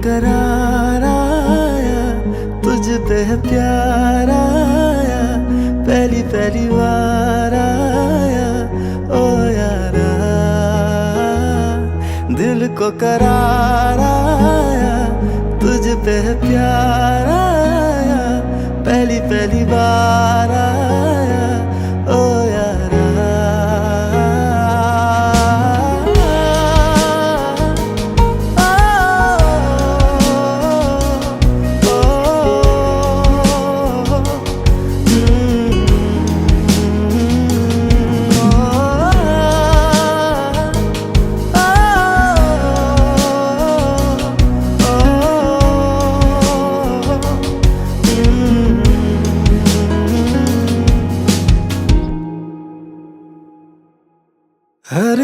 करार आया, तुझ पे है प्यार आया, पहली पहली बार आया ओ यारा। दिल को करार आया, तुझ पे है प्यार आया, पहली पहली बार आया ओ यारा। हर